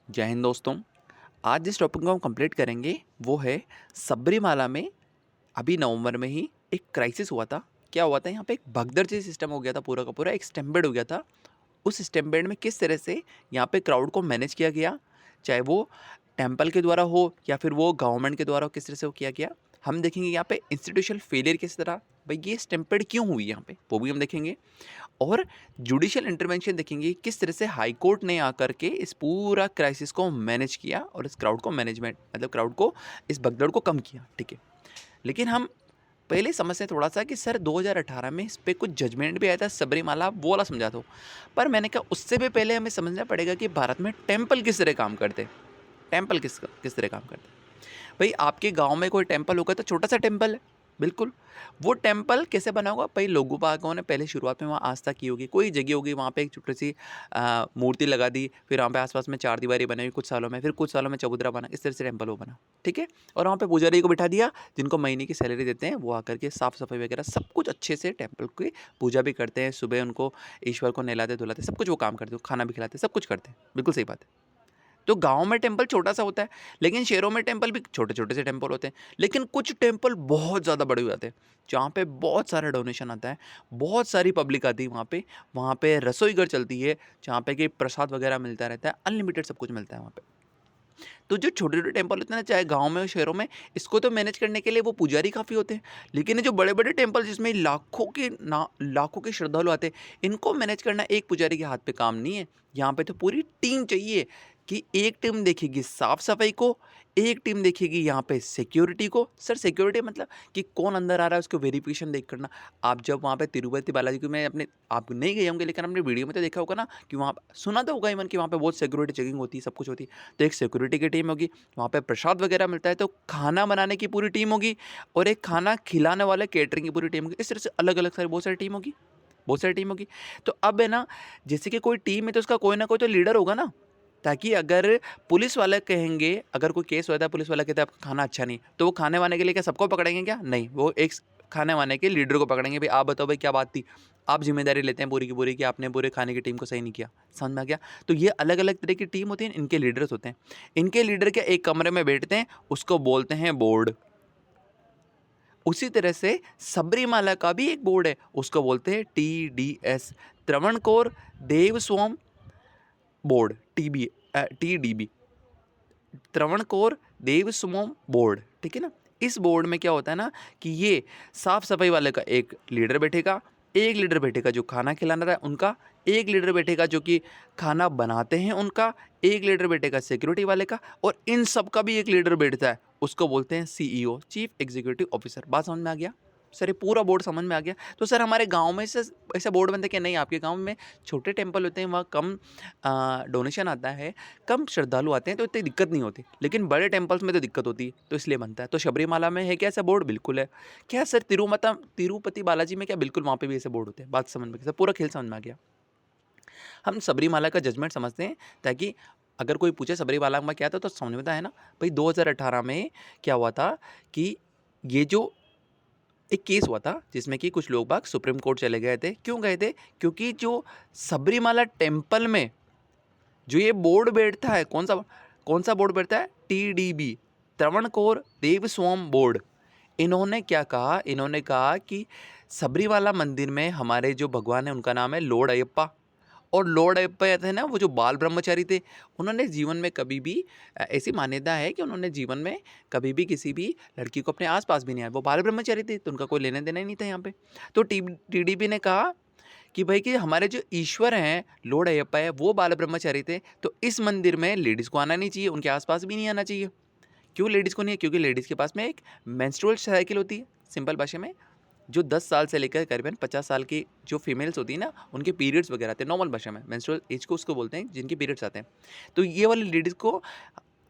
जय हिंद दोस्तों। आज जिस टॉपिक को हम कंप्लीट करेंगे वो है सबरीमाला में। अभी नवंबर में ही एक क्राइसिस हुआ था। क्या हुआ था? यहाँ पे एक भगदड़ जैसी सिस्टम हो गया था, पूरा का पूरा एक स्टैम्पेड हो गया था। उस स्टैम्पेड में किस तरह से यहाँ पे क्राउड को मैनेज किया गया, चाहे वो टेम्पल के द्वारा हो या फिर वो गवर्नमेंट के द्वारा हो, किस तरह से वो किया गया। हम देखेंगे यहाँ पे इंस्टीट्यूशनल फेलियर किस तरह, भाई ये स्टैम्पेड क्यों हुई यहाँ पे, वो भी हम देखेंगे। और जुडिशियल इंटरवेंशन देखेंगे किस तरह से हाई कोर्ट ने आकर के इस पूरा क्राइसिस को मैनेज किया और इस क्राउड को मैनेजमेंट मतलब क्राउड को इस भगदड़ को कम किया। ठीक है, लेकिन हम पहले समझते हैं थोड़ा सा कि सर 2018 में इस पर कुछ जजमेंट भी आया था सबरीमाला, वो वाला समझा दो। पर मैंने कहा उससे भी पहले हमें समझना पड़ेगा कि भारत में टेम्पल किस तरह काम करते हैं। टेम्पल किस तरह काम करते हैं। भाई आपके गांव में कोई टेम्पल होगा तो छोटा सा टेम्पल है, बिल्कुल। वो टेम्पल कैसे बना होगा? भाई लोगों बागों ने पहले शुरुआत में वहाँ आस्था की होगी, कोई जगह होगी वहाँ पे एक छोटी सी मूर्ति लगा दी, फिर वहाँ पे आसपास में चार दीवारी बनाई कुछ सालों में, फिर कुछ सालों में चबूतरा बना, इस तरह से टेम्पल वो बना। ठीक है, और वहाँ पे पुजारी को बिठा दिया जिनको महीने की सैलरी देते हैं, वो आकर के साफ सफाई वगैरह सब कुछ अच्छे से टेम्पल की पूजा भी करते हैं, सुबह उनको ईश्वर को नहलाते धुलाते सब कुछ वो काम करते हैं, खाना भी खिलाते सब कुछ करते हैं, बिल्कुल सही बात है। तो गाँव में टेम्पल छोटा सा होता है, लेकिन शहरों में टेम्पल भी छोटे छोटे से टेम्पल होते हैं। लेकिन कुछ टेम्पल बहुत ज़्यादा बड़े हो जाते हैं, जहाँ पे बहुत सारा डोनेशन आता है, बहुत सारी पब्लिक आती है वहाँ पे रसोई घर चलती है, जहाँ पे कि प्रसाद वगैरह मिलता रहता है, अनलिमिटेड सब कुछ मिलता है वहाँ पे। तो जो छोटे छोटे टेम्पल होते हैं ना, चाहे गाँव में हो शहरों में, इसको तो मैनेज करने के लिए वो पुजारी काफ़ी होते हैं। लेकिन ये जो बड़े बड़े टेम्पल जिसमें लाखों के श्रद्धालु आते हैं, इनको मैनेज करना एक पुजारी के हाथ पे काम नहीं है। यहाँ पे तो पूरी टीम चाहिए कि एक टीम देखेगी साफ सफाई को, एक टीम देखेगी यहाँ पे सिक्योरिटी को। सर सिक्योरिटी मतलब कि कौन अंदर आ रहा है उसको वेरिफिकेशन देख करना। आप जब वहाँ पे तिरुपति बालाजी को, मैं अपने आप नहीं गए होंगे लेकिन आपने वीडियो में तो देखा होगा ना कि वहाँ सुना तो होगा इवन कि वहाँ पे बहुत सिक्योरिटी चेकिंग होती है, सब कुछ होती है। तो एक सिक्योरिटी की टीम होगी, वहाँ पे प्रसाद वगैरह मिलता है, तो खाना बनाने की पूरी टीम होगी, और एक खाना खिलाने वाले केटरिंग की पूरी टीम होगी। इस तरह से अलग अलग सारी बहुत सारी टीम होगी, बहुत सारी टीम होगी। तो अब है ना, जैसे कि कोई टीम है तो उसका कोई ना कोई तो लीडर होगा ना, ताकि अगर पुलिस वाले कहेंगे, अगर कोई केस होता है पुलिस वाला कहता है आपका खाना अच्छा नहीं, तो वो खाने वाने के लिए क्या सबको पकड़ेंगे? क्या नहीं, वो एक खाने वाने के लीडर को पकड़ेंगे। भाई आप बताओ भाई क्या बात थी, आप जिम्मेदारी लेते हैं पूरी की पूरी कि आपने पूरे खाने की टीम को सही नहीं किया। समझ में आ गया? तो ये अलग अलग तरह की टीम होती है, इनके लीडर्स होते हैं। इनके लीडर के एक कमरे में बैठते हैं, उसको बोलते हैं बोर्ड। उसी तरह से सबरीमाला का भी एक बोर्ड है, उसको बोलते हैं TDS, त्रवणकोर Devaswom board, TDB, Travancore Devaswom board. ठीक है ना? इस बोर्ड में क्या होता है ना कि ये साफ सफाई वाले का एक लीडर बैठेगा, एक लीडर बैठेगा जो खाना खिलाना रहा है उनका, एक लीडर बैठेगा जो कि खाना बनाते हैं उनका, एक लीडर बैठेगा सिक्योरिटी वाले का, और इन सब का भी एक लीडर बैठता है, उसको बोलते हैं CEO, चीफ एग्जीक्यूटिव ऑफिसर। बात समझ में आ गया? सर ये पूरा बोर्ड समझ में आ गया। तो सर हमारे गांव में से ऐसा बोर्ड बनता है कि नहीं? आपके गांव में छोटे टेम्पल होते हैं, वहाँ कम डोनेशन आता है, कम श्रद्धालु आते हैं, तो इतनी दिक्कत नहीं होती, लेकिन बड़े टेम्पल्स में तो दिक्कत होती है, तो इसलिए बनता है। तो शबरीमाला में है क्या ऐसा बोर्ड? बिल्कुल है। क्या सर तिरुपति बालाजी में क्या? बिल्कुल वहाँ पे भी ऐसे बोर्ड होते हैं। बात समझ में, सर पूरा खेल समझ में आ गया। हम सबरीमाला का जजमेंट समझते हैं, ताकि अगर कोई पूछे सबरीमाला में क्या था तो समझ में तो है ना। भाई 2018 में क्या हुआ था कि ये जो एक केस हुआ था जिसमें कि कुछ लोग बाग सुप्रीम कोर्ट चले गए थे। क्यों गए थे? क्योंकि जो सबरीमाला टेम्पल में जो ये बोर्ड बैठता है, कौन सा बोर्ड बैठता है? TDB, Travancore Devaswom Board. इन्होंने क्या कहा? इन्होंने कहा कि सबरीमाला मंदिर में हमारे जो भगवान है उनका नाम है लॉर्ड अयप्पा, और लॉर्ड अयप्पा थे ना, वो जो बाल ब्रह्मचारी थे, उन्होंने जीवन में कभी भी ऐसी मान्यता है कि उन्होंने जीवन में कभी भी किसी भी लड़की को अपने आसपास भी नहीं आया। वो बाल ब्रह्मचारी थे, तो उनका कोई लेना देना ही नहीं था यहाँ पे। तो TDB ने कहा कि भाई कि हमारे जो ईश्वर हैं लॉर्ड अयप्पा है वो बाल ब्रह्मचारी थे, तो इस मंदिर में लेडीज़ को आना नहीं चाहिए, उनके आसपास भी नहीं आना चाहिए। क्यों लेडीज़ को नहीं है? क्योंकि लेडीज़ के पास में एक मेंस्ट्रुअल साइकिल होती है। सिंपल भाषा में, जो 10 साल से लेकर करीबन 50 साल की जो फीमेल्स होती है ना, उनके पीरियड्स वगैरह आते हैं। नॉर्मल भाषा में मेंस्ट्रुअल एज को उसको बोलते हैं जिनके पीरियड्स आते हैं। तो ये वाली लेडीज़ को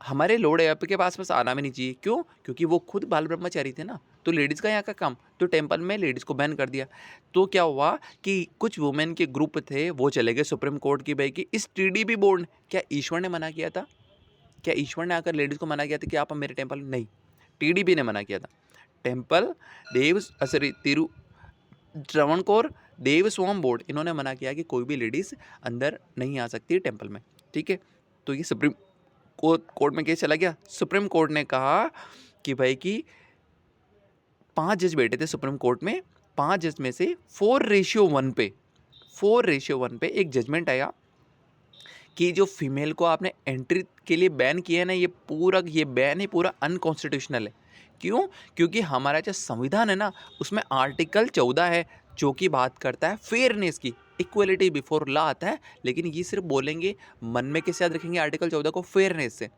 हमारे लॉर्ड अयप्पा के पास आना भी नहीं चाहिए। क्यों? क्योंकि वो खुद बाल ब्रह्मचारी थे ना, तो लेडीज़ का यहाँ का काम, तो टेम्पल में लेडीज़ को बैन कर दिया। तो क्या हुआ कि कुछ वुमेन के ग्रुप थे, वो चले गए सुप्रीम कोर्ट की, भाई कि इस TDB बोर्ड, क्या ईश्वर ने मना किया था? क्या ईश्वर ने आकर लेडीज़ को मना किया था कि आप मेरे टेम्पल? नहीं, TDB ने मना किया था। टेम्पल त्रवणकोर देवस्वाम बोर्ड, इन्होंने मना किया कि कोई भी लेडीज़ अंदर नहीं आ सकती है टेम्पल में। ठीक है, तो ये कोर्ट में केस चला गया, सुप्रीम कोर्ट ने कहा कि भाई कि 5 जज बैठे थे सुप्रीम कोर्ट में, 5 जज में से 4:1 पे एक जजमेंट आया कि जो फीमेल को आपने एंट्री के लिए बैन किया है ना, ये बैन ही पूरा अनकॉन्स्टिट्यूशनल है। क्यों? क्योंकि हमारा जो संविधान है ना, उसमें आर्टिकल 14 है जो कि बात करता है फेयरनेस की, इक्वलिटी बिफोर लॉ आता है, लेकिन ये सिर्फ बोलेंगे, मन में कैसे याद रखेंगे आर्टिकल 14 को? फेयरनेस से,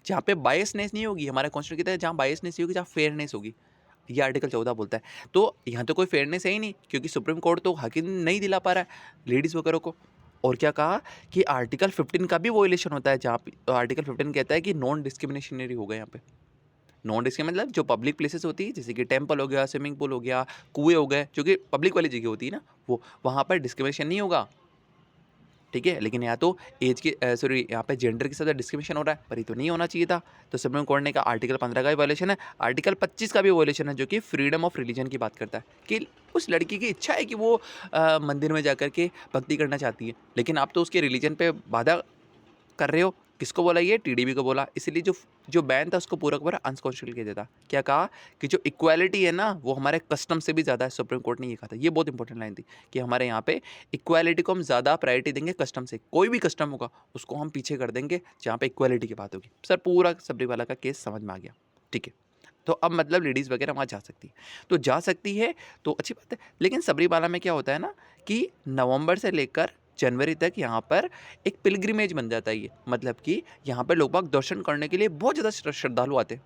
जहाँ पे बायसनेस नहीं होगी। हमारा कॉन्स्टिट्यूशन कहता है जहाँ बायसनेस नहीं होगी, जहाँ फेयरनेस होगी, ये आर्टिकल 14 बोलता है। तो यहाँ तो कोई फेयरनेस है ही नहीं, क्योंकि सुप्रीम कोर्ट तो हक ही नहीं दिला पा रहा है लेडीज़ वगैरह को। और क्या कहा कि आर्टिकल 15 का भी वोलेशन होता है, जहाँ पे आर्टिकल 15 कहता है कि नॉन डिस्क्रिमिनेशनरी होगा। यहाँ पे नॉन डिस्क्रिमिनेशन मतलब जो पब्लिक प्लेसेस होती है, जैसे कि टेम्पल हो गया, स्विमिंग पूल हो गया, कुएं हो गए, जो कि पब्लिक वाली जगह होती है ना, वो वहाँ पर डिस्क्रिमिनेशन नहीं होगा, ठीक है। लेकिन यहाँ तो एज के यहाँ पे जेंडर के साथ डिस्क्रिमिनेशन हो रहा है, पर ये तो नहीं होना चाहिए था। तो सुप्रीम कोर्ट ने कहा आर्टिकल 15 का भी वायलेशन है, आर्टिकल 25 का भी वायलेशन है, जो कि फ्रीडम ऑफ रिलीजन की बात करता है कि उस लड़की की इच्छा है कि वो मंदिर में जाकर के भक्ति करना चाहती है, लेकिन आप तो उसके रिलीजन पे बाधा कर रहे हो। किसको बोला? ये टीडीबी को बोला। इसलिए जो बैन था उसको पूरा का पूरा अनकॉन्स्टिट्यूशनल किया देता। क्या कहा कि जो इक्वालिटी है ना, वो हमारे कस्टम से भी ज़्यादा है। सुप्रीम कोर्ट ने ये कहा था, ये बहुत इंपॉर्टेंट लाइन थी कि हमारे यहाँ पे इक्वालिटी को हम ज़्यादा प्रायोरिटी देंगे कस्टम से। कोई भी कस्टम होगा उसको हम पीछे कर देंगे जहाँ पे इक्वालिटी की बात होगी। सर पूरा सबरीवाला का केस समझ में आ गया, ठीक है। तो अब मतलब लेडीज़ वगैरह वहाँ जा सकती है, तो जा सकती है तो अच्छी बात है। लेकिन सबरीवाला में क्या होता है ना कि नवंबर से लेकर जनवरी तक यहाँ पर एक पिलग्रिमेज बन जाता है ये, मतलब कि यहाँ पर लोग बाग दर्शन करने के लिए बहुत ज़्यादा श्रद्धालु आते हैं।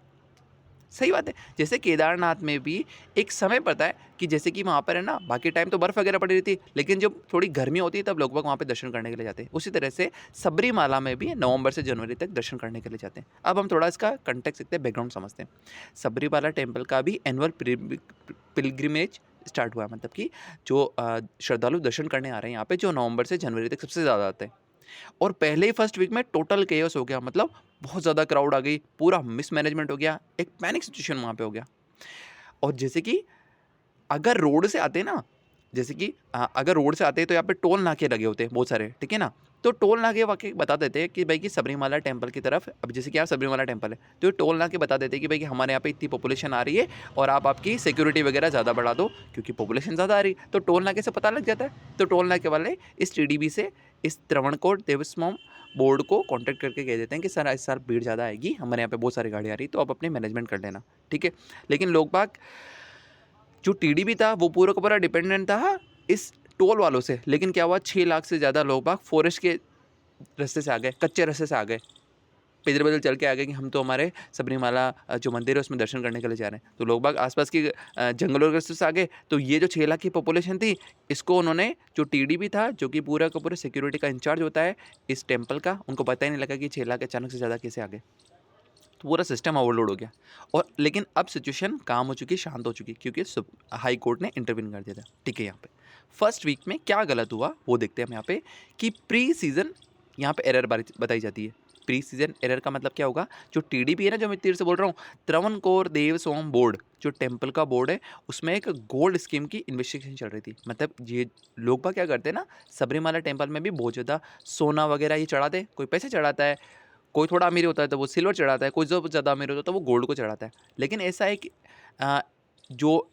सही बात है। जैसे केदारनाथ में भी एक समय पड़ता है कि जैसे कि वहाँ पर है ना, बाकी टाइम तो बर्फ़ वगैरह पड़ी रहती है, लेकिन जब थोड़ी गर्मी होती है तब लोग बाग वहाँ पे दर्शन करने के लिए जाते हैं। उसी तरह से सबरीमाला में भी नवंबर से जनवरी तक दर्शन करने के लिए जाते हैं। अब हम थोड़ा इसका कंटेक्स्ट देखते हैं, बैकग्राउंड समझते हैं। सबरीमाला टेम्पल का भी एनुअल पिलग्रिमेज स्टार्ट हुआ है, मतलब कि जो श्रद्धालु दर्शन करने आ रहे हैं यहाँ पे, जो नवंबर से जनवरी तक सबसे ज़्यादा आते हैं। और पहले ही फर्स्ट वीक में टोटल केओस हो गया, मतलब बहुत ज़्यादा क्राउड आ गई, पूरा मिसमैनेजमेंट हो गया, एक पैनिक सिचुएशन वहाँ पे हो गया। और जैसे कि अगर रोड से आते ना, जैसे कि अगर रोड से आते तो यहाँ पे टोल नाके लगे होते हैं बहुत सारे, ठीक है ना। तो टोल नाके वाकई बता देते हैं कि भाई कि सबरीमाला टेम्पल की तरफ, अब जैसे कि यहाँ सबरीमाला टेम्पल है, तो ये टोल नाके बता देते हैं कि भाई कि हमारे यहाँ पे इतनी पॉपुलेशन आ रही है और आप आपकी सिक्योरिटी वगैरह ज़्यादा बढ़ा दो, क्योंकि पॉपुलेशन ज़्यादा आ रही है। तो टोल नाके से पता लग जाता है। तो टोल नाके वाले इस टीडीबी से, इस त्रावणकोर देवस्थानम बोर्ड को कॉन्टैक्ट करके कह देते हैं कि सर इस साल भीड़ ज़्यादा आएगी, हमारे यहाँ पे बहुत सारी गाड़ी आ रही, तो आप अपने मैनेजमेंट कर लेना, ठीक है। लेकिन लोग बाग, जो टीडीबी था वो पूरा का पूरा डिपेंडेंट था इस टोल वालों से। लेकिन क्या हुआ, 6 लाख से ज़्यादा लोग बाग फॉरेस्ट के रास्ते से आ गए, कच्चे रास्ते से आ गए, पैदल पैदल चल के आ गए कि हम तो हमारे सबरीमाला जो मंदिर है उसमें दर्शन करने के लिए जा रहे हैं। तो लोग बाग आसपास की जंगलों के रास्ते से आ गए। तो ये जो 6 लाख की पॉपुलेशन थी, इसको उन्होंने, जो टीडीबी था, जो कि पूरा का पूरा सिक्योरिटी का इंचार्ज होता है इस टेम्पल का, उनको पता ही नहीं लगा कि 6 लाख अचानक से ज़्यादा कैसे आ गए। तो पूरा सिस्टम ओवरलोड हो गया। और लेकिन अब सिचुएशन काम हो चुकी, शांत हो चुकी, क्योंकि हाई कोर्ट ने इंटरवीन कर दिया था, ठीक है। यहाँ पे फर्स्ट वीक में क्या गलत हुआ वो देखते हैं हम यहाँ पे, कि प्री सीजन यहाँ पे एरर बताई जाती है। प्री सीजन एरर का मतलब क्या होगा, जो टीडीपी है ना, जो मैं तीर से बोल रहा हूँ, त्रावणकोर देवस्थानम बोर्ड, जो टेम्पल का बोर्ड है, उसमें एक गोल्ड स्कीम की इन्वेस्टिगेशन चल रही थी। मतलब ये लोग बाग क्या करते हैं ना, सबरीमाला टेम्पल में भी बहुत ज़्यादा सोना वगैरह ये चढ़ाते हैं। कोई पैसे चढ़ाता है, कोई थोड़ा अमीर होता है तो वो सिल्वर चढ़ाता है, कोई जो ज़्यादा अमीर होता है तो वो गोल्ड को चढ़ाता है। लेकिन ऐसा है कि जो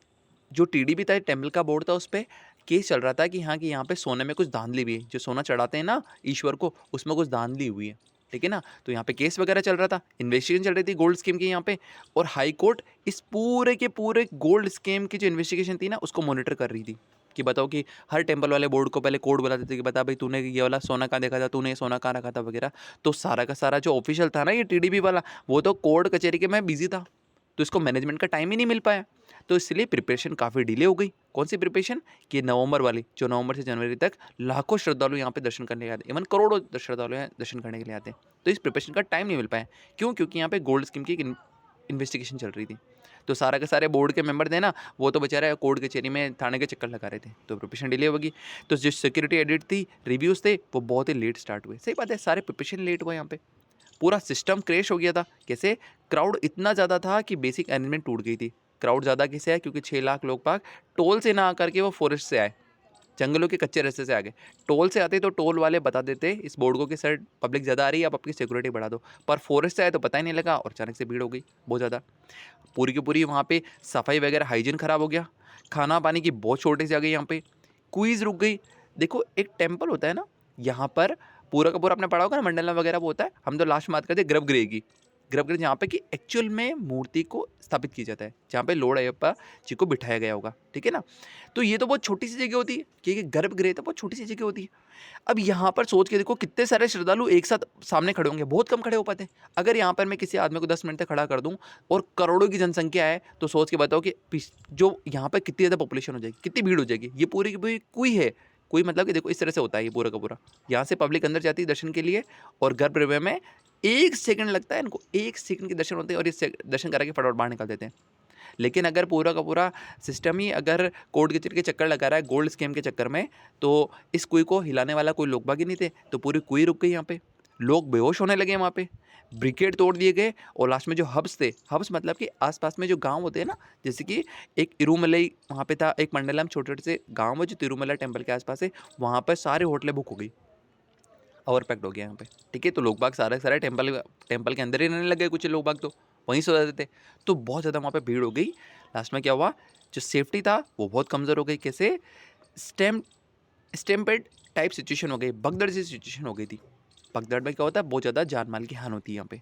जो टीडीपी था, टेम्पल का बोर्ड था, उस पर केस चल रहा था कि हाँ, कि यहाँ पे सोने में कुछ धांधली भी है, जो सोना चढ़ाते हैं ना ईश्वर को, उसमें कुछ धांधली हुई है, ठीक है ना। तो यहाँ पे केस वगैरह चल रहा था, इन्वेस्टिगेशन चल रही थी गोल्ड स्कीम की यहाँ पे। और हाई कोर्ट इस पूरे के पूरे गोल्ड स्कीम की जो इन्वेस्टिगेशन थी ना, उसको मॉनिटर कर रही थी। कि बताओ कि हर टेम्पल वाले बोर्ड को पहले कोड बुलाते थे कि बता भाई तूने ये वाला सोना कहाँ देखा था, तूने ये सोना कहाँ रखा था वगैरह। तो सारा का सारा जो ऑफिशियल था ना ये टीडीपी वाला, वो तो कोर्ट कचहरी के में बिजी था, तो इसको मैनेजमेंट का टाइम ही नहीं मिल पाया। तो इसलिए प्रिपरेशन काफ़ी डिले हो गई। कौन सी प्रिपरेशन? कि नवंबर वाली, जो नवंबर से जनवरी तक लाखों श्रद्धालु यहाँ पे दर्शन करने आते हैं, इवन करोड़ों श्रद्धालु यहाँ दर्शन करने के लिए आते हैं। तो इस प्रिपरेशन का टाइम नहीं मिल पाया। क्यों? क्योंकि यहाँ पे गोल्ड स्कीम की इन्वेस्टिगेशन चल रही थी। तो सारा के सारे बोर्ड के मेंबर थे ना, वो तो बेचारे कोर्ट कचहरी में थाने के चक्कर लगा रहे थे, तो प्रिपरेशन डिले होगी। तो जो सिक्योरिटी एडिट थी, रिव्यूज़ थे, वो बहुत ही लेट स्टार्ट हुए। सही बात है, सारे प्रिपरेशन लेट हुए। यहाँ पे पूरा सिस्टम क्रैश हो गया था। कैसे? क्राउड इतना ज़्यादा था कि बेसिक अरेंजमेंट टूट गई थी। क्राउड ज़्यादा कैसे है? क्योंकि 6 लाख लोग बाग टोल से ना आकर के वो फॉरेस्ट से आए, जंगलों के कच्चे रास्ते से आ गए। टोल से आते तो टोल वाले बता देते इस बोर्ड को कि सर पब्लिक ज़्यादा आ रही है, आप आपकी सिक्योरिटी बढ़ा दो। पर फॉरेस्ट से आए तो पता ही नहीं लगा और अचानक से भीड़ हो गई बहुत ज़्यादा। पूरी की पूरी वहाँ पे सफाई वगैरह हाइजीन ख़राब हो गया। खाना पानी की बहुत शॉर्टेज आ गई यहाँ पे। क्विज़ रुक गई। देखो एक टेम्पल होता है ना, यहाँ पर पूरा का पूरा आपने पढ़ा होगा ना, मंडलम वगैरह वो होता है। हम तो लास्ट में बात करते हैं गर्भगृह की। गर्भगृह जहाँ पे कि एक्चुअल में मूर्ति को स्थापित किया जाता है, जहाँ पे लॉर्ड अयप्पा जी को बिठाया गया होगा, ठीक है ना। तो ये तो बहुत छोटी सी जगह होती है, क्योंकि गर्भगृह तो बहुत छोटी सी जगह होती है। अब यहाँ पर सोच के देखो कितने सारे श्रद्धालु एक साथ सामने खड़े होंगे, बहुत कम खड़े हो पाते हैं। अगर यहाँ पर मैं किसी आदमी को 10 मिनट तक खड़ा कर दूँ और करोड़ों की जनसंख्या है, तो सोच के बताओ कि जो यहाँ पर कितनी ज़्यादा पॉपुलेशन हो जाएगी, कितनी भीड़ हो जाएगी। ये पूरी की पूरी कुई है, कोई मतलब कि देखो इस तरह से होता है ये पूरा का पूरा। यहाँ से पब्लिक अंदर जाती है दर्शन के लिए, और गर्भगृह में 1 सेकंड लगता है इनको, 1 सेकंड के दर्शन होते हैं और ये दर्शन करा के फटाफट बाहर निकाल देते हैं। लेकिन अगर पूरा का पूरा सिस्टम ही अगर कोर्ट कचहरी के चक्कर लगा रहा है गोल्ड स्कीम के चक्कर में, तो इस कुई को हिलाने वाला कोई लोग बाग ही नहीं थे, तो पूरी कुई रुक गई यहाँ पे। लोग बेहोश होने लगे वहाँ पे, ब्रिकेड तोड़ दिए गए। और लास्ट में जो हब्स थे, हब्स मतलब कि आसपास में जो गांव होते हैं ना, जैसे कि एक तिरुमलई वहाँ पे था, एक मंडलम छोटे छोटे से गाँव है जो तिरुमला टेम्पल के आसपास है, वहाँ पर सारे होटलें बुक हो गई, ओवर पैक्ड हो गया यहाँ पे, ठीक है। तो लोग बाग सारे सारे टेम्पल के अंदर ही रहने लग गए, कुछ लोग बाग तो वहीं सो जाते थे। तो बहुत ज़्यादा वहाँ पे भीड़ हो गई। लास्ट में क्या हुआ, जो सेफ्टी था वो बहुत कमज़ोर हो गई। कैसे, स्टेम्पेड टाइप सिचुएशन हो गई, भगदड़ सी सिचुएशन हो गई थी। भगदड़ में क्या होता है, बहुत ज़्यादा जान माल की हानि होती है यहाँ पे।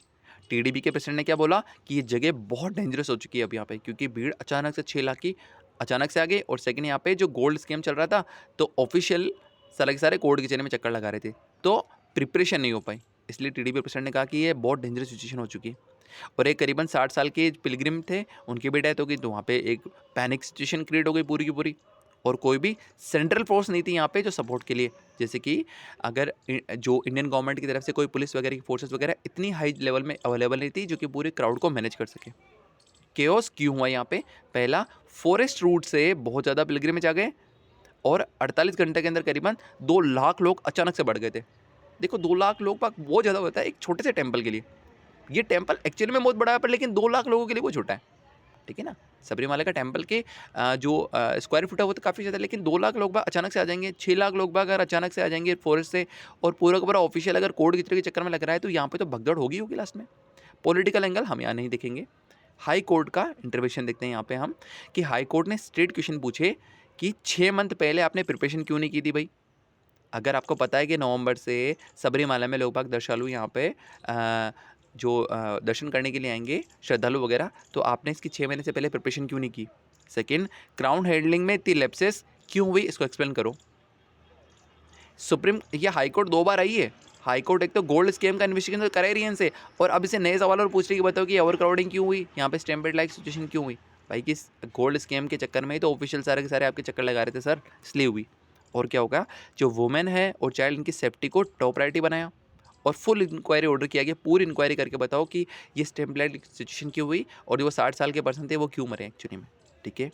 टीडीपी के प्रेसिडेंट ने क्या बोला कि ये जगह बहुत डेंजरस हो चुकी है अब यहाँ पे, क्योंकि भीड़ अचानक से 6 लाख की अचानक से आ गई। और सेकंड यहाँ पे जो गोल्ड स्कीम चल रहा था, तो ऑफिशियल सारे के सारे कोर्ट कचहरी में चक्कर लगा रहे थे, तो प्रिपरेशन नहीं हो पाई। इसलिए टीडीपी प्रेसिडेंट ने कहा कि ये बहुत डेंजरस सिचुएशन हो चुकी है। और एक करीबन 60 साल के पिलग्रिम थे, उनकी भी डेथ हो गई। तो वहाँ पे एक पैनिक सिचुएशन क्रिएट हो गई पूरी की पूरी। और कोई भी सेंट्रल फोर्स नहीं थी यहाँ पे जो सपोर्ट के लिए, जैसे कि अगर जो इंडियन गवर्नमेंट की तरफ से कोई पुलिस वगैरह की फोर्सेस वगैरह इतनी हाई लेवल में अवेलेबल नहीं थी जो कि पूरे क्राउड को मैनेज कर सके। केओस क्यों हुआ यहाँ पे, पहला फॉरेस्ट रूट से बहुत ज़्यादा पिलग्रिमेज आ गए, और 48 घंटे के अंदर करीबन 2 लाख लोग अचानक से बढ़ गए थे। देखो 2 लाख लोग बहुत ज़्यादा होता है एक छोटे से टेम्पल के लिए। ये टेम्पल एक्चुअली में बहुत बड़ा है, पर लेकिन 2 लाख लोगों के लिए वो छोटा है, ठीक है ना। सबरीमाला का टेम्पल के जो स्क्वायर फुट है वो तो काफ़ी ज़्यादा, लेकिन 2 लाख लोग बाग अचानक से आ जाएंगे, 6 लाख लोग बाग अगर अचानक से आ जाएंगे फॉरेस्ट से, और पूरा का पूरा ऑफिशियल अगर कोर्ट के चक्कर में लग रहा है, तो यहाँ पे तो भगदड़ होगी लास्ट में। पॉलिटिकल एंगल हम यहाँ नहीं देखेंगे, हाई कोर्ट का इंटरवेंशन देखते हैं यहाँ पे हम, कि हाई कोर्ट ने स्ट्रेट क्वेश्चन पूछे कि 6 मंथ पहले आपने प्रिपरेशन क्यों नहीं की थी भाई। अगर आपको पता है कि नवंबर से सबरीमाला में लोग बाग दर्शनालु यहाँ पे दर्शन करने के लिए आएंगे, श्रद्धालु वगैरह, तो आपने इसकी 6 महीने से पहले प्रिपरेशन क्यों नहीं की। सेकंड, क्राउन हैंडलिंग में इतनी लैप्सेस क्यों हुई, इसको एक्सप्लेन करो। सुप्रीम या हाई कोर्ट 2 बार आई है। हाई कोर्ट एक तो गोल्ड स्कीम का इन्वेस्टिगेशन तो करे रही है इनसे, और अब इसे नए सवाल और पूछ रही है कि बताओ कि ओवर क्राउडिंग क्यों हुई, यहाँ पे स्टैम्पेड लाइक सिचुएशन क्यों हुई। भाई कि गोल्ड स्कीम के चक्कर में ही तो ऑफिशियल सारे के सारे आपके चक्कर लगा रहे थे सर, इसलिए हुई। और क्या होगा, जो वुमेन है और चाइल्ड, इनकी सेफ्टी को टॉप प्रायोरिटी बनाया, और फुल इंक्वायरी ऑर्डर किया गया। पूरी इंक्वायरी करके बताओ कि ये स्टैम्पलाइट सिचुएशन क्यों हुई, और जो 60 साल के पर्सन थे वो क्यों मरे एक्चुअली में, ठीक है।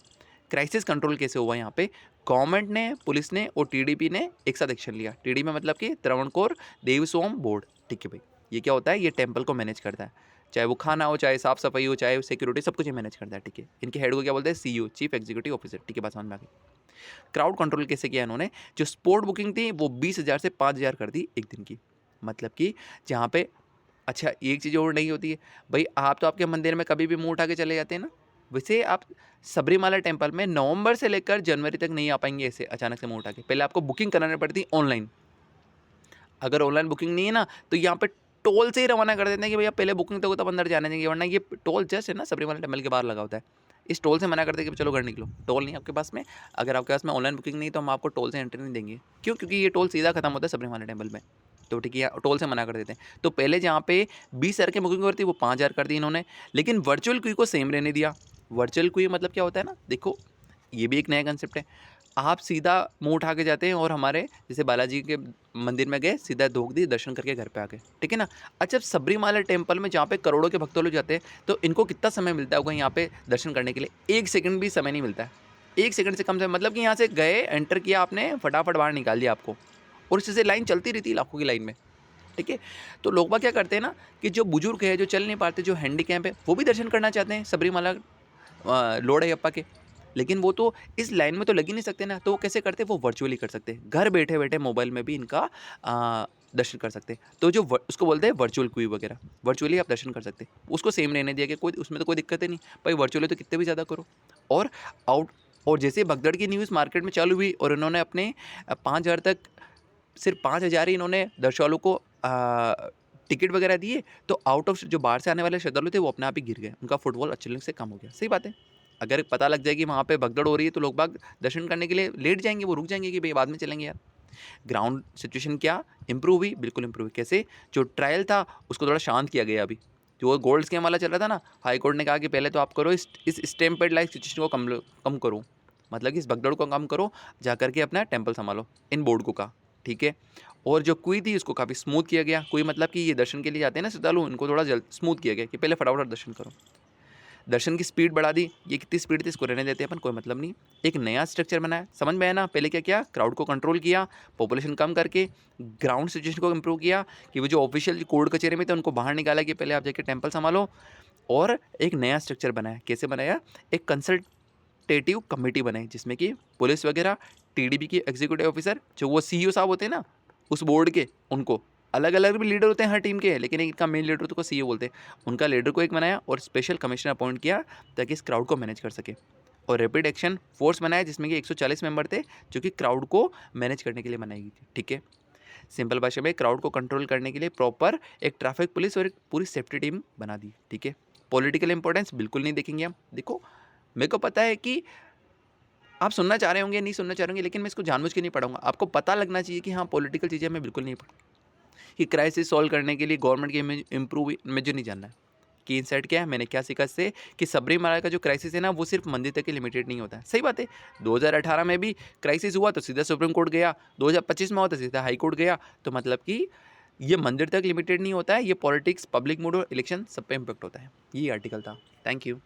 क्राइसिस कंट्रोल कैसे हुआ यहाँ पे, गवर्नमेंट ने, पुलिस ने और टीडीपी ने एक साथ एक्शन लिया। टीडीपी मतलब कि त्रावणकोर देवस्थानम बोर्ड, ठीक है भाई। ये क्या होता है, ये टेम्पल को मैनेज करता है, चाहे वो खाना हो, चाहे साफ सफाई हो, चाहे सिक्योरिटी, सब कुछ ये मैनेज करता है, ठीक है। इनके हेड को क्या बोलते हैं, सीईओ, चीफ एग्जीक्यूटिव ऑफिसर, ठीक है, बात समझ में आ गई। क्राउड कंट्रोल कैसे किया इन्होंने, जो स्पोर्ट बुकिंग थी वो 20,000 से 5,000 कर दी एक दिन की। मतलब कि जहाँ पे, अच्छा एक चीज़ और नहीं होती है भाई, आप तो आपके मंदिर में कभी भी मुंह उठा के चले जाते हैं ना, वैसे आप सबरीमाला टेम्पल में नवंबर से लेकर जनवरी तक नहीं आ पाएंगे ऐसे अचानक से मुंह उठा के। पहले आपको बुकिंग करानी पड़ती ऑनलाइन। अगर ऑनलाइन बुकिंग नहीं है ना, तो यहाँ पे टोल से ही रवाना कर देते हैं कि भैया पहले बुकिंग तो तब अंदर जाने देंगे, वरना ये टोल जस्ट है ना सबरीमाला टेम्पल के बाहर लगा होता है, इस टोल से मना करते हैं कि चलो घर निकलो। टोल नहीं आपके पास में, अगर आपके पास में ऑनलाइन बुकिंग नहीं तो हम आपको टोल से एंट्री नहीं देंगे। क्यों, क्योंकि ये टोल सीधा खत्म होता है सबरीमाला टेम्पल में, तो ठीक है, टोल से मना कर देते हैं। तो पहले जहाँ पे 20,000 की बुकिंग होती थी वो 5,000 कर दी इन्होंने, लेकिन वर्चुअल क्यू को सेम रहने दिया। वर्चुअल क्यू मतलब क्या होता है ना, देखो ये भी एक नया कंसेप्ट है। आप सीधा मुंह उठा के जाते हैं और हमारे जैसे बालाजी के मंदिर में गए, सीधा धोख दी, दर्शन करके घर पे आ गए, ठीक है ना। अच्छा, सबरीमाला टेम्पल में जहाँ पे करोड़ों के भक्त लोग जाते हैं, तो इनको कितना समय मिलता होगा यहाँ पे दर्शन करने के लिए, 1 सेकंड भी समय नहीं मिलता है। 1 सेकंड से कम समय, मतलब कि यहाँ से गए, एंटर किया आपने, फटाफट बाहर निकाल दिया आपको, और इससे से लाइन चलती रहती है लाखों की लाइन में, ठीक है। तो लोग बाग क्या करते हैं ना, कि जो बुजुर्ग है, जो चल नहीं पाते, जो हैंडीकैप है, वो भी दर्शन करना चाहते हैं सबरीमाला लॉर्ड अयप्पा के। लेकिन वो तो इस लाइन में तो लग ही नहीं सकते ना, तो वो कैसे करते? वो वर्चुअली कर सकते हैं, घर बैठे बैठे मोबाइल में भी इनका दर्शन कर सकते हैं। तो जो उसको बोलते हैं वर्चुअल क्यू वगैरह, वर्चुअली आप दर्शन कर सकते हैं। उसको सेम रहने दिया कि कोई उसमें तो कोई दिक्कत ही नहीं भाई, वर्चुअली तो कितने भी ज़्यादा करो। और आउट और जैसे भगदड़ की न्यूज़ मार्केट में चालू हुई और इन्होंने अपने 5,000 तक, सिर्फ 5,000 ही इन्होंने दर्शकों को टिकट वगैरह दिए, तो आउट ऑफ जो बाहर से आने वाले श्रद्धालु थे वो अपने आप ही गिर गए, उनका फुटबॉल चलने से कम हो गया। सही बात है। अगर पता लग जाए कि वहाँ पे भगदड़ हो रही है तो लोग बाग दर्शन करने के लिए लेट जाएंगे, वो रुक जाएंगे कि भाई बाद में चलेंगे यार। ग्राउंड सिचुएशन क्या इंप्रूव हुई? बिल्कुल इंप्रूव हुई। कैसे? जो ट्रायल था उसको थोड़ा शांत किया गया। अभी जो गोल्ड स्कीम वाला चल रहा था ना, हाई कोर्ट ने कहा कि पहले तो आप करो इस स्टेम्पेड लाइक सिचुएशन को कम करो, मतलब कि इस भगदड़ को कम करो, जा करके अपना टेम्पल संभालो, इन बोर्ड को कहा। ठीक है। और जो कुई थी उसको काफ़ी स्मूथ किया गया। कुई मतलब कि ये दर्शन के लिए जाते हैं ना श्रद्धालु, इनको थोड़ा जल्द स्मूथ किया गया कि पहले फटाफट दर्शन करो। दर्शन की स्पीड बढ़ा दी। ये कितनी स्पीड थी इसको रहने देते हैं अपन, कोई मतलब नहीं। एक नया स्ट्रक्चर बनाया, समझ में आया ना? पहले क्या किया? क्राउड को कंट्रोल किया, पॉपुलेशन कम करके ग्राउंड सिचुएशन को इंप्रूव किया कि वो जो ऑफिशियल कोर्ट कचहरी में थे उनको बाहर निकाला कि पहले आप जाके टेम्पल संभालो। और एक नया स्ट्रक्चर बनाया। कैसे बनाया? एक कंसल्टेटिव कमेटी बनाई जिसमें कि पुलिस वगैरह, टीडीपी के एग्जीक्यूटिव ऑफिसर, जो वो सीईओ साहब होते हैं ना उस बोर्ड के, उनको अलग अलग भी लीडर होते हैं हर टीम के, लेकिन इनका मेन लीडर तो को सीईओ बोलते हैं। उनका लीडर को एक बनाया और स्पेशल कमिश्नर अपॉइंट किया ताकि इस क्राउड को मैनेज कर सके। और रैपिड एक्शन फोर्स बनाया जिसमें कि 140 मेंबर थे जो कि क्राउड को मैनेज करने के लिए बनाई गई थी। ठीक है। सिंपल भाषा में क्राउड को कंट्रोल करने के लिए प्रॉपर एक ट्रैफिक पुलिस और एक पूरी सेफ्टी टीम बना दी। ठीक है। पॉलिटिकल इंपॉर्टेंस बिल्कुल नहीं देखेंगे हम। देखो, मेरे को पता है कि आप सुनना चाह रहे होंगे, नहीं सुनना चाह रहे होंगे, लेकिन मैं इसको जानबूझ के नहीं पढ़ाऊंगा। आपको पता लगना चाहिए कि हाँ, पॉलिटिकल चीज़ें मैं बिल्कुल नहीं पढ़ कि क्राइसिस सॉल्व करने के लिए गवर्नमेंट की इमेज इंप्रूव, मुझे नहीं जानना है कि इनसाइट क्या है। मैंने क्या सीखा इससे कि सबरीमाला का जो क्राइसिस है ना वो सिर्फ मंदिर तक के लिमिटेड नहीं होता है। सही बात है। 2018 में भी क्राइसिस हुआ तो सीधा सुप्रीम कोर्ट गया, 2025 में हुआ तो सीधा हाई कोर्ट गया। तो मतलब कि ये मंदिर तक लिमिटेड नहीं होता है, ये पॉलिटिक्स, पब्लिक मूड और इलेक्शन सब पे इम्पेक्ट होता है। ये आर्टिकल था। Thank you.